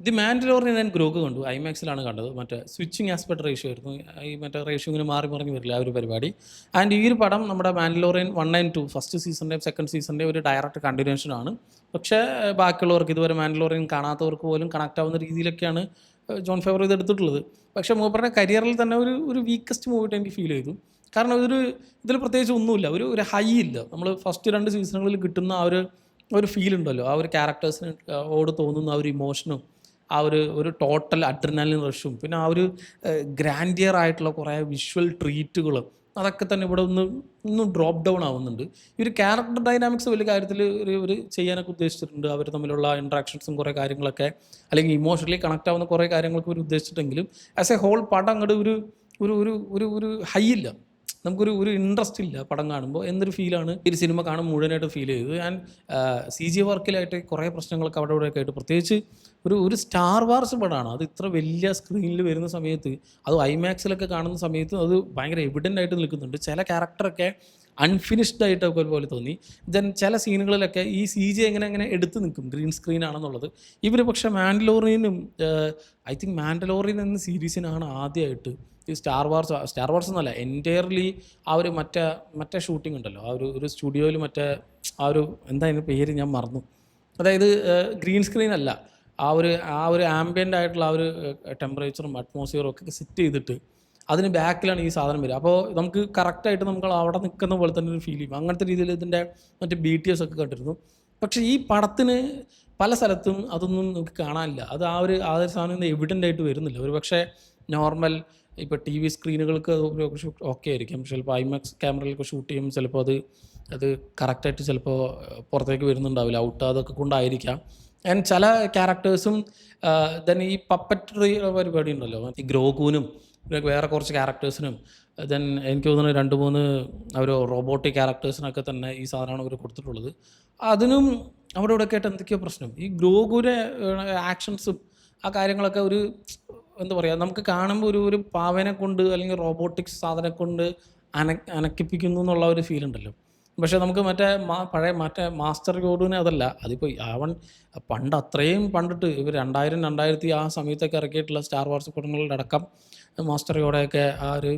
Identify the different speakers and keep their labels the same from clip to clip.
Speaker 1: The മാൻഡലോറിയൻ ഞാൻ Grok കണ്ടു. ഐമാക്സിലാണ് കണ്ടത്. മറ്റേ സ്വിച്ചിങ് ആസ്പെക്ട് റേഷ്യോ ആയിരുന്നു. ഈ മറ്റേ റേഷ്യോ ഇങ്ങനെ മാറി മറിഞ്ഞ് വരില്ല ആ ഒരു പരിപാടി. ആൻഡ് ഈ ഒരു പടം നമ്മുടെ മാൻഡലോറിയൻ 1 ആൻഡ് 2 ഫസ്റ്റ് സീസണിൻ്റെയും സെക്കൻഡ് സീസണിൻ്റെയും ഒരു ഡയറക്റ്റ് കണ്ടിന്യൂഷനാണ്. പക്ഷേ ബാക്കിയുള്ളവർക്ക് ഇതുവരെ മാൻഡലോറിയൻ കാണാത്തവർക്ക് പോലും കണക്റ്റ് ആവുന്ന രീതിയിലൊക്കെയാണ് ജോൺ ഫേവർ ഇത് എടുത്തിട്ടുള്ളത്. പക്ഷേ മൂപ്പരുടെ കരിയറിൽ തന്നെ ഒരു വീക്കസ്റ്റ് മൂവിയായിട്ട് എനിക്ക് ഫീൽ ചെയ്തു. കാരണം ഇതിൽ പ്രത്യേകിച്ച് ഒന്നുമില്ല. ഒരു ഹൈ ഇല്ല. നമ്മൾ ഫസ്റ്റ് 2 സീസണുകളിൽ കിട്ടുന്ന ഒരു ഫീൽ ഉണ്ടല്ലോ, ആ ഒരു ക്യാരക്ടേഴ്സിന് ഓട് തോന്നുന്ന ആ ഒരു ഇമോഷനും ഒരു ടോട്ടൽ അഡ്രിനാലിൻ റഷും പിന്നെ ആ ഒരു ഗ്രാൻഡിയർ ആയിട്ടുള്ള കുറേ വിഷ്വൽ ട്രീറ്റുകളും അതൊക്കെ തന്നെ ഇവിടെ ഒന്ന് ഡ്രോപ്പ് ഡൗൺ ആവുന്നുണ്ട്. ഈ ഒരു ക്യാരക്ടർ ഡൈനാമിക്സ് വലിയ കാര്യത്തിൽ ഒരു ചെയ്യാനൊക്കെ ഉദ്ദേശിച്ചിട്ടുണ്ട്. അവർ തമ്മിലുള്ള ഇൻട്രാക്ഷൻസും കുറേ കാര്യങ്ങളൊക്കെ അല്ലെങ്കിൽ ഇമോഷണലി കണക്റ്റ് ആവുന്ന കുറേ കാര്യങ്ങളൊക്കെ ഒരു ഉദ്ദേശിച്ചിട്ടെങ്കിലും ആസ് എ ഹോൾ പടം അങ്ങോട്ട് ഒരു ഹൈ ഇല്ല. നമുക്കൊരു ഇൻട്രസ്റ്റ് ഇല്ല പടം കാണുമ്പോൾ എന്നൊരു ഫീലാണ് ഈ ഒരു സിനിമ കാണുമ്പോൾ മുഴുവനായിട്ട് ഫീൽ ചെയ്തത്. ആൻഡ് CG വർക്കിലായിട്ട് കുറേ പ്രശ്നങ്ങളൊക്കെ അവിടെ ഇവിടെയൊക്കെ ആയിട്ട്, പ്രത്യേകിച്ച് ഒരു സ്റ്റാർ വാർസ് പടമാണ്. അത് ഇത്ര വലിയ സ്ക്രീനിൽ വരുന്ന സമയത്ത്, അത് ഐമാക്സിലൊക്കെ കാണുന്ന സമയത്ത് അത് ഭയങ്കര എവിഡൻ്റ് ആയിട്ട് നിൽക്കുന്നുണ്ട്. ചില ക്യാരക്ടറൊക്കെ അൺഫിനിഷ്ഡ് ആയിട്ടൊക്കെ പോലെ തോന്നി. ദെൻ ചില സീനുകളിലൊക്കെ ഈ CG എങ്ങനെ എടുത്ത് നിൽക്കും, ഗ്രീൻ സ്ക്രീൻ ആണെന്നുള്ളത്. ഇവർ പക്ഷേ മാൻഡലോറിയനും ഐ തിങ്ക് മാൻഡലോറിയൻ എന്ന സീരീസിനാണ് ആദ്യമായിട്ട് ഈ സ്റ്റാർ വാർസ് എന്നല്ല, എൻറ്റയർലി ആ ഒരു മറ്റേ ഷൂട്ടിംഗ് ഉണ്ടല്ലോ, ആ ഒരു സ്റ്റുഡിയോയിൽ മറ്റേ എന്താ അതിൻ്റെ പേര് ഞാൻ മറന്നു. അതായത് ഗ്രീൻ സ്ക്രീൻ അല്ല, ആ ഒരു ആംബിയൻ്റ് ആയിട്ടുള്ള ആ ഒരു ടെമ്പറേച്ചറും അറ്റ്മോസ്ഫിയറും ഒക്കെ സെറ്റ് ചെയ്തിട്ട് അതിന് ബാക്കിലാണ് ഈ സാധനം വരിക. അപ്പോൾ നമുക്ക് കറക്റ്റായിട്ട് നമുക്ക് അവിടെ നിൽക്കുന്ന പോലെ തന്നെ ഒരു ഫീൽ ചെയ്യും. അങ്ങനത്തെ രീതിയിൽ ഇതിൻ്റെ മറ്റേ BTS ഒക്കെ കണ്ടിരുന്നു. പക്ഷേ ഈ പടത്തിന് പല സ്ഥലത്തും അതൊന്നും നമുക്ക് കാണാനില്ല. അത് ആ ഒരു സാധനം എവിഡൻ്റ് ആയിട്ട് വരുന്നില്ല. ഒരു പക്ഷേ നോർമൽ ഇപ്പോൾ TV സ്ക്രീനുകൾക്ക് ഓക്കെ ആയിരിക്കും. ചിലപ്പോൾ ഐമാക്സ് ക്യാമറയിലൊക്കെ ഷൂട്ട് ചെയ്യുമ്പോൾ ചിലപ്പോൾ അത് കറക്റ്റായിട്ട് ചിലപ്പോൾ പുറത്തേക്ക് വരുന്നുണ്ടാവില്ല, ഔട്ട് അതൊക്കെ കൊണ്ടായിരിക്കാം. ആൻഡ് ചില ക്യാരക്ടേഴ്സും ദെൻ ഈ പപ്പറ്ററി പരിപാടി ഉണ്ടല്ലോ, ഈ ഗ്രോകൂനും വേറെ കുറച്ച് ക്യാരക്ടേഴ്സിനും ദെൻ എനിക്ക് തോന്നുന്നു 2-3 ഒരു റോബോട്ടിക് ക്യാരക്ടേഴ്സിനൊക്കെ തന്നെ ഈ സാധനമാണ് അവർ കൊടുത്തിട്ടുള്ളത്. അതിനും അവിടെ ഇവിടെ ആയിട്ട് എന്തൊക്കെയോ പ്രശ്നം. ഈ ഗ്രോകൂരെ ആക്ഷൻസും ആ കാര്യങ്ങളൊക്കെ എന്താ പറയുക, നമുക്ക് കാണുമ്പോൾ ഒരു പാവനെ കൊണ്ട് അല്ലെങ്കിൽ റോബോട്ടിക്സ് സാധനം കൊണ്ട് അനക്കിപ്പിക്കുന്നു എന്നുള്ള ഒരു ഫീൽ ഉണ്ടല്ലോ. പക്ഷേ നമുക്ക് പഴയ മാസ്റ്റർ യോഡുവിനെ അതല്ല. അതിപ്പോൾ അവൻ പണ്ട് അത്രയും പണ്ടിട്ട് ഇവർ 2000 ആ സമയത്തൊക്കെ ഇറക്കിയിട്ടുള്ള സ്റ്റാർ വാർസ് പടങ്ങളിലടക്കം മാസ്റ്റർ യോഡയൊക്കെ ആ ഒരു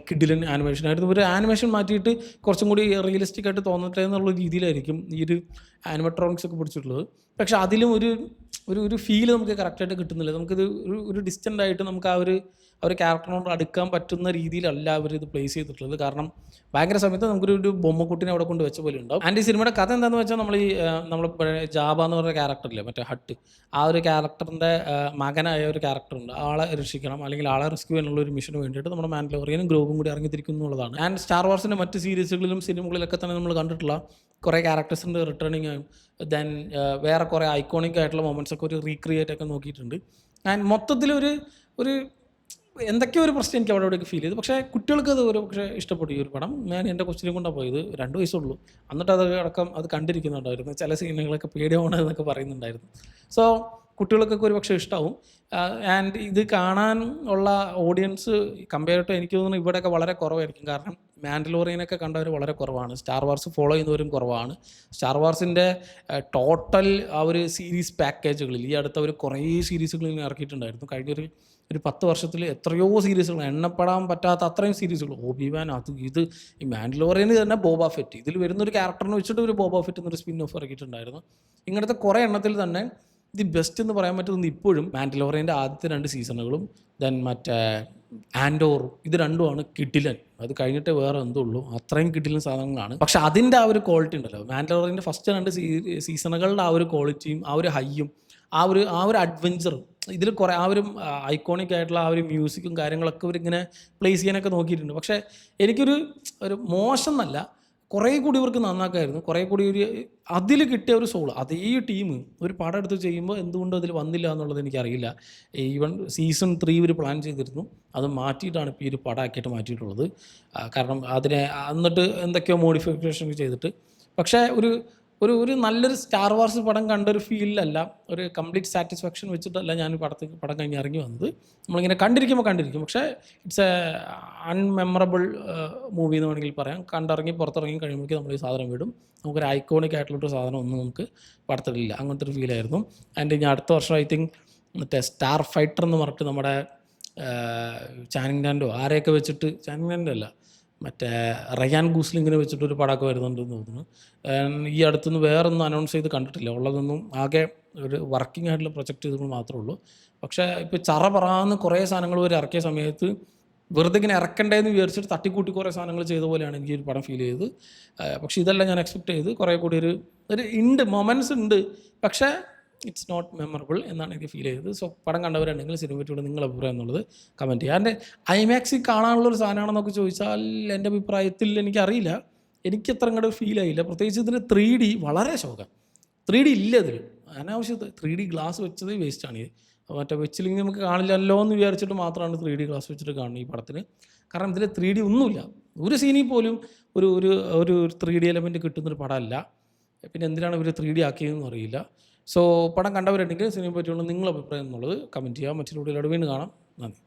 Speaker 1: കിഡിലൻ ആനിമേഷനായിരുന്നു. ഒരു ആനിമേഷൻ മാറ്റിയിട്ട് കുറച്ചും കൂടി റിയലിസ്റ്റിക് ആയിട്ട് തോന്നട്ടെ എന്നുള്ള രീതിയിലായിരിക്കും ഈ ഒരു ആനിമട്രോണിക്സ് ഒക്കെ പിടിച്ചിട്ടുള്ളത്. പക്ഷെ അതിലും ഒരു ഫീൽ നമുക്ക് കറക്റ്റായിട്ട് കിട്ടുന്നില്ല. നമുക്കിത് ഒരു ഡിസ്റ്റൻ്റ് ആയിട്ട് നമുക്ക് ആ ഒരു ക്യാരക്ടറിനോട് അടുക്കാൻ പറ്റുന്ന രീതിയിലല്ല അവർ ഇത് പ്ലേസ് ചെയ്തിട്ടുള്ളത്. കാരണം ഭയങ്കര സമയത്ത് നമുക്കൊരു ബൊമ്മക്കുട്ടിനെ അവിടെ കൊണ്ട് വെച്ച പോലെ ഉണ്ടാവും. ആൻഡ് ഈ സിനിമയുടെ കഥ എന്താണെന്ന് വെച്ചാൽ നമ്മൾ ജാബ എന്ന് പറഞ്ഞ ക്യാരക്ടറില്ലേ, മറ്റേ ഹട്ട്, ആ ഒരു ക്യാരക്ടറിൻ്റെ മകനായ ഒരു ക്യാരക്ടറുണ്ട്. ആളെ രക്ഷിക്കണം അല്ലെങ്കിൽ ആളെ റെസ്ക്യൂ എന്നുള്ള ഒരു മിഷന് വേണ്ടിയിട്ട് നമ്മുടെ മാൻഡലോറിയനും ഗ്രോവും കൂടി ഇറങ്ങിത്തിരിക്കുന്നു എന്നുള്ളതാണ്. ആൻഡ് സ്റ്റാർ വാർസിൻ്റെ മറ്റ് സീരീസുകളിലും സിനിമകളിലൊക്കെ തന്നെ നമ്മൾ കണ്ടിട്ടുള്ള കുറേ ക്യാരക്ടേഴ്സിൻ്റെ റിട്ടേണിങ് ആയും ദെൻ വേറെ കുറേ ഐക്കോണിക് ആയിട്ടുള്ള മൊമെൻറ്റ്സ് ഒക്കെ ഒരു റീക്രിയേറ്റ് ഒക്കെ നോക്കിയിട്ടുണ്ട്. ആൻഡ് മൊത്തത്തിൽ ഒരു എന്തൊക്കെയോ ഒരു പ്രശ്നം എനിക്ക് അവിടെ ഫീൽ ചെയ്തു. പക്ഷേ കുട്ടികൾക്ക് അത് പക്ഷേ ഇഷ്ടപ്പെട്ടു ഈ ഒരു പടം. ഞാൻ എൻ്റെ കൊച്ചിനെ കൊണ്ടാണ് പോയത്, 2 വയസ്സുള്ളൂ. എന്നിട്ട് അത് കണ്ടിരിക്കുന്നുണ്ടായിരുന്നു. ചില സീനുകളൊക്കെ പേടിയാണ് എന്നൊക്കെ പറയുന്നുണ്ടായിരുന്നു. സോ കുട്ടികൾക്കൊക്കെ ഒരു പക്ഷേ ഇഷ്ടമാവും. ആൻഡ് ഇത് കാണാൻ ഉള്ള ഓഡിയൻസ് കമ്പയർ ടു എനിക്ക് തോന്നുന്നു ഇവിടെയൊക്കെ വളരെ കുറവായിരിക്കും. കാരണം മാൻഡലോറിയനൊക്കെ കണ്ടവർ വളരെ കുറവാണ്. സ്റ്റാർ വാർസ് ഫോളോ ചെയ്യുന്നവരും കുറവാണ്. സ്റ്റാർ വാർസിൻ്റെ ടോട്ടൽ ആ ഒരു സീരീസ് പാക്കേജുകളിൽ ഈ അടുത്ത് അവർ കുറേ സീരീസുകൾ ഇറക്കിയിട്ടുണ്ടായിരുന്നു. കഴിഞ്ഞൊരു 10 വർഷത്തിൽ എത്രയോ സീരീസുകൾ, എണ്ണപ്പെടാൻ പറ്റാത്ത അത്രയും സീരീസുകൾ. ഓബിവാൻ, ഇത് ഈ മാൻഡലോറിയന് തന്നെ ബോബാ ഫെറ്റ്, ഇതിൽ വരുന്നൊരു ക്യാരക്ടറിനെ വെച്ചിട്ട് ഒരു ബോബാ ഫെറ്റ് എന്നൊരു സ്പിൻ ഓഫ് ഇറക്കിയിട്ടുണ്ടായിരുന്നു. ഇങ്ങനത്തെ കുറേ എണ്ണത്തിൽ തന്നെ ദി ബെസ്റ്റ് എന്ന് പറയാൻ പറ്റുന്നത് ഇപ്പോഴും മാൻഡലോറിയൻ്റെ ആദ്യത്തെ 2 സീസണുകളും ദെൻ മറ്റേ ആൻഡോറും, ഇത് രണ്ടുമാണ് കിഡിലൻ. അത് കഴിഞ്ഞിട്ടേ വേറെ എന്തുള്ളൂ, അത്രയും കിഡിലൻ സാധനങ്ങളാണ്. പക്ഷെ അതിൻ്റെ ആ ഒരു ക്വാളിറ്റി ഉണ്ടല്ലോ, മാൻഡലോറിയൻ്റെ ഫസ്റ്റ് 2 സീസണുകളുടെ ആ ഒരു ക്വാളിറ്റിയും ആ ഒരു ഹൈയും ആ ഒരു അഡ്വഞ്ചറും ഇതിൽ കുറേ ആ ഒരു ഐക്കോണിക് ആയിട്ടുള്ള ആ ഒരു മ്യൂസിക്കും കാര്യങ്ങളൊക്കെ ഇവരിങ്ങനെ പ്ലേസ് ചെയ്യാനൊക്കെ നോക്കിയിട്ടുണ്ട്. പക്ഷേ എനിക്കൊരു മോശം എന്നല്ല, കുറേ കൂടി ഇവർക്ക് നന്നാക്കായിരുന്നു. കുറേ കൂടി അതിൽ കിട്ടിയ ഒരു സോൾ, അതേ ടീം ഒരു പടം എടുത്ത് ചെയ്യുമ്പോൾ എന്തുകൊണ്ട് അതിൽ വന്നില്ല എന്നുള്ളത് എനിക്കറിയില്ല. ഈവൻ സീസൺ 3 ഇവർ പ്ലാൻ ചെയ്തിരുന്നു, അത് മാറ്റിയിട്ടാണ് ഇപ്പോൾ ഈ ഒരു പടമാക്കിയിട്ട് മാറ്റിയിട്ടുള്ളത്. കാരണം അതിനെ എന്നിട്ട് എന്തൊക്കെയോ മോഡിഫിക്കേഷൻ ചെയ്തിട്ട്. പക്ഷേ ഒരു നല്ലൊരു സ്റ്റാർ വാർസ് പടം കണ്ടൊരു ഫീലിലല്ല, ഒരു കംപ്ലീറ്റ് സാറ്റിസ്ഫാക്ഷൻ വെച്ചിട്ടല്ല ഞാൻ പടം കഴിഞ്ഞ് ഇറങ്ങി വന്നത്. നമ്മളിങ്ങനെ കണ്ടിരിക്കും. പക്ഷേ ഇറ്റ്സ് എ അൺമെമ്മറബിൾ മൂവി എന്ന് വേണമെങ്കിൽ പറയാം. പുറത്തിറങ്ങി കഴിയുമ്പോഴേക്കും നമ്മൾ ഈ സാധനം വിടും. നമുക്കൊരു ഐക്കോണിക് ആയിട്ടുള്ളൊരു സാധനം ഒന്നും നമുക്ക് പടത്തിലില്ല. അങ്ങനത്തെ ഒരു ഫീലായിരുന്നു. ആൻഡ് ഇനി അടുത്ത വർഷം ഐ തിങ്ക് മറ്റേ സ്റ്റാർ ഫൈറ്റർ എന്ന് പറഞ്ഞിട്ട് നമ്മുടെ ചാനിങ് ടാൻഡോ ആരെയൊക്കെ വെച്ചിട്ട്, ചാനിങ് ടാൻഡോ അല്ല, മറ്റേ റയാൻ ഗൂസ്ലിങ്ങിനെ വെച്ചിട്ടൊരു പടമൊക്കെ വരുന്നുണ്ടെന്ന് തോന്നുന്നു. ഈ അടുത്തൊന്നും വേറൊന്നും അനൗൺസ് ചെയ്ത് കണ്ടിട്ടില്ല. ഉള്ളതൊന്നും ആകെ ഒരു വർക്കിംഗ് ആയിട്ടുള്ള പ്രൊജക്റ്റ് ചെയ്തപ്പോൾ മാത്രമേ ഉള്ളൂ. പക്ഷേ ഇപ്പോൾ ചറ പറയാന്ന് കുറേ സാധനങ്ങൾ വരെ ഇറക്കിയ സമയത്ത് വെറുതെ ഇങ്ങനെ ഇറക്കണ്ടേന്ന് വിചാരിച്ചിട്ട് തട്ടിക്കൂട്ടി കുറേ സാധനങ്ങൾ ചെയ്ത പോലെയാണ് എനിക്ക് ഒരു പടം ഫീൽ ചെയ്തത്. പക്ഷേ ഇതെല്ലാം ഞാൻ എക്സ്പെക്ട് ചെയ്ത് കുറേ കൂടി ഒരു ഉണ്ട്, മൊമെൻറ്റ്സ് ഉണ്ട്, പക്ഷേ ഇറ്റ്സ് നോട്ട് മെമ്മറബിൾ എന്നാണ് എനിക്ക് ഫീൽ ചെയ്തത്. സോ പടം കണ്ടവരുണ്ടെങ്കിൽ സിനിമയ്ക്കോട് നിങ്ങളുടെ അഭിപ്രായം എന്നുള്ളത് കമൻറ്റ് ചെയ്യുക. എൻ്റെ ഐമാക്സിൽ കാണാനുള്ളൊരു സാധനമാണെന്നൊക്കെ ചോദിച്ചാൽ എൻ്റെ അഭിപ്രായത്തിൽ എനിക്കറിയില്ല, എനിക്ക് അത്ര അങ്ങോട്ട് ഫീൽ ആയില്ല. പ്രത്യേകിച്ച് ഇതിന് 3D വളരെ ശോകം. 3D ഇല്ല ഇതിൽ, അനാവശ്യത്തെ 3D ഗ്ലാസ് വെച്ചത് വേസ്റ്റാണ്. മറ്റേ വെച്ചില്ലെങ്കിൽ നമുക്ക് കാണില്ലല്ലോ എന്ന് വിചാരിച്ചിട്ട് മാത്രമാണ് 3D ഗ്ലാസ് വെച്ചിട്ട് കാണുന്നത് ഈ പടത്തിന്. കാരണം ഇതിൽ 3D ഒന്നുമില്ല, ഒരു സീനിൽ പോലും ഒരു ഒരു ഒരു 3D എലമെൻറ്റ് കിട്ടുന്നൊരു പടമല്ല. പിന്നെ എന്തിനാണ് ഇവർ 3D ആക്കിയതെന്നും അറിയില്ല. സോ പടം കണ്ടവരുണ്ടെങ്കിൽ സിനിമയെ പറ്റിയുള്ള നിങ്ങളുടെ അഭിപ്രായം എന്നുള്ളത് കമൻറ്റ് ചെയ്യുക. മറ്റൊരു വീഡിയോയിലൂടെ വീണ്ടും കാണാം. നന്ദി.